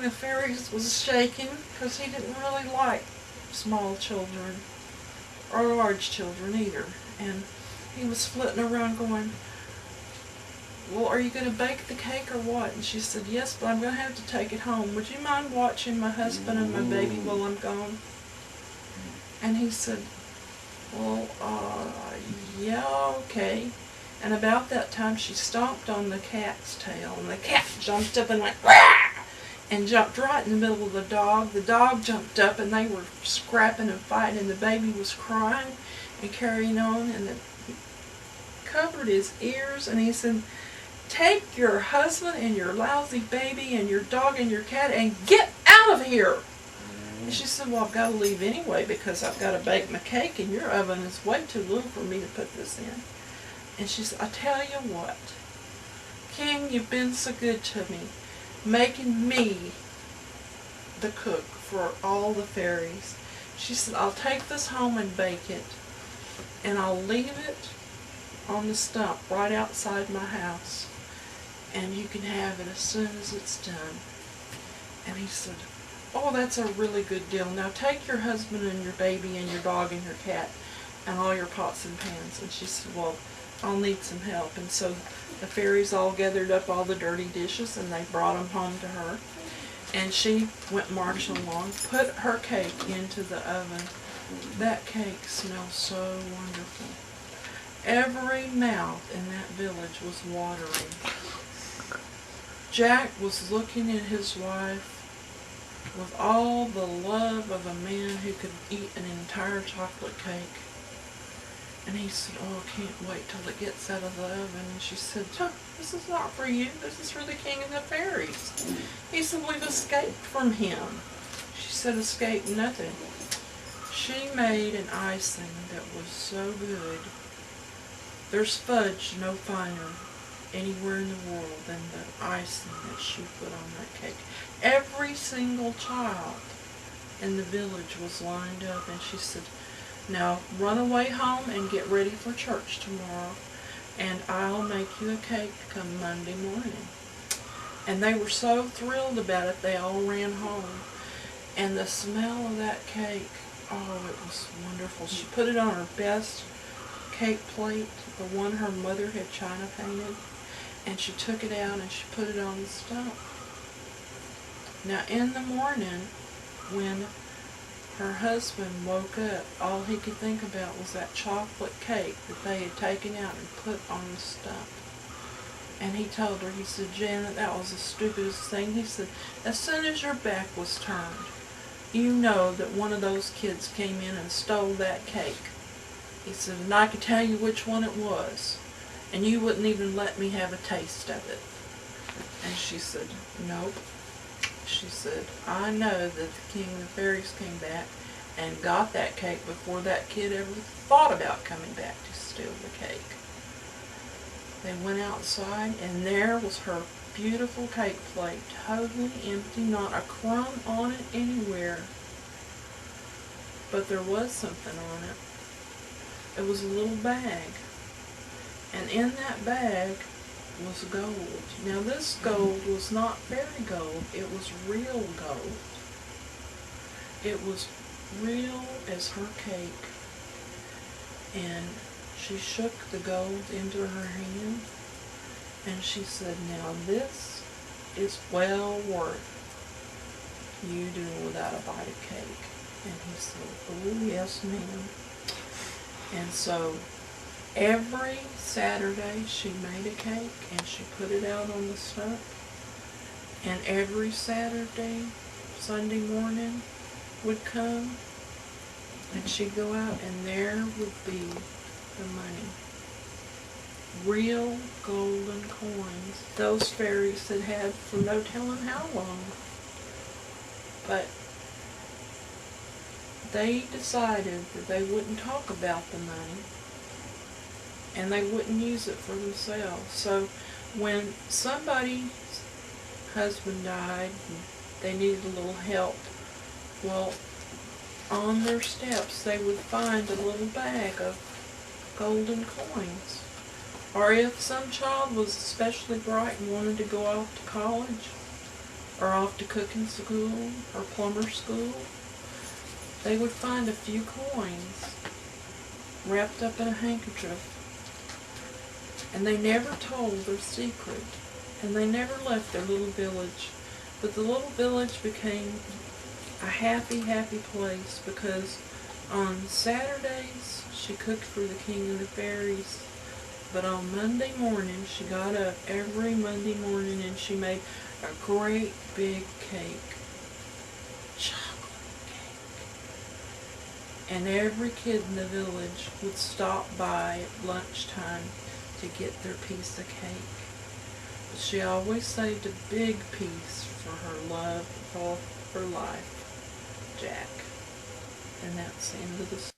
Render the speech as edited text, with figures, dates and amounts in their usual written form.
the Fairies was shaking because he didn't really like small children or large children either. And he was flitting around going, well, are you going to bake the cake or what? And she said, yes, but I'm going to have to take it home. Would you mind watching my husband and my baby while I'm gone? And he said, well, yeah, okay. And about that time, she stomped on the cat's tail, and the cat jumped up and went, "Rah!" and jumped right in the middle of the dog. The dog jumped up, and they were scrapping and fighting, and the baby was crying and carrying on, and he covered his ears, and he said, take your husband and your lousy baby and your dog and your cat and get out of here. And she said, well, I've got to leave anyway because I've got to bake my cake, and your oven is way too little for me to put this in. And she said, I tell you what, King, you've been so good to me, making me the cook for all the fairies. She said, I'll take this home and bake it, and I'll leave it on the stump right outside my house, and you can have it as soon as it's done. And he said, oh, that's a really good deal. Now take your husband and your baby and your dog and your cat and all your pots and pans. And she said, well, I'll need some help. And so the fairies all gathered up all the dirty dishes, and they brought them home to her. And she went marching along, put her cake into the oven. That cake smells so wonderful. Every mouth in that village was watering. Jack was looking at his wife with all the love of a man who could eat an entire chocolate cake. And he said, oh, I can't wait till it gets out of the oven. And she said, oh, this is not for you. This is for the king and the fairies. He said, we've escaped from him. She said, escape nothing. She made an icing that was so good. There's fudge no finer anywhere in the world than the icing that she put on that cake. Every single child in the village was lined up, and she said, now run away home and get ready for church tomorrow, and I'll make you a cake come Monday morning. And they were so thrilled about it, they all ran home. And the smell of that cake, oh, it was wonderful. She put it on her best cake plate, the one her mother had china painted, and she took it out and she put it on the stump. Now in the morning, when her husband woke up, all he could think about was that chocolate cake that they had taken out and put on the stump. And he told her, he said, Janet, that was the stupidest thing. He said, as soon as your back was turned, you know that one of those kids came in and stole that cake. He said, and I could tell you which one it was, and you wouldn't even let me have a taste of it. And she said, nope. She said, I know that the king and the fairies came back and got that cake before that kid ever thought about coming back to steal the cake. They went outside, and there was her beautiful cake plate, totally empty, not a crumb on it anywhere. But there was something on it. It was a little bag, and in that bag was gold. Now this gold was not fairy gold, it was real gold. It was real as her cake, and she shook the gold into her hand, and she said, now this is well worth you doing without a bite of cake. And he said, oh yes ma'am. And so every Saturday she made a cake and she put it out on the stump. And every Saturday, Sunday morning would come, and she'd go out, and there would be the money. Real golden coins. Those fairies had had for no telling how long. But they decided that they wouldn't talk about the money, and they wouldn't use it for themselves. So when somebody's husband died and they needed a little help, well, on their steps they would find a little bag of golden coins. Or if some child was especially bright and wanted to go off to college, or off to cooking school or plumber school, they would find a few coins wrapped up in a handkerchief. And they never told their secret. And they never left their little village. But the little village became a happy, happy place because on Saturdays she cooked for the king and the fairies. But on Monday morning, she got up every Monday morning and she made a great big cake. Chocolate cake. And every kid in the village would stop by at lunchtime to get their piece of cake. But she always saved a big piece for her love of all her life, Jack. And that's the end of the story.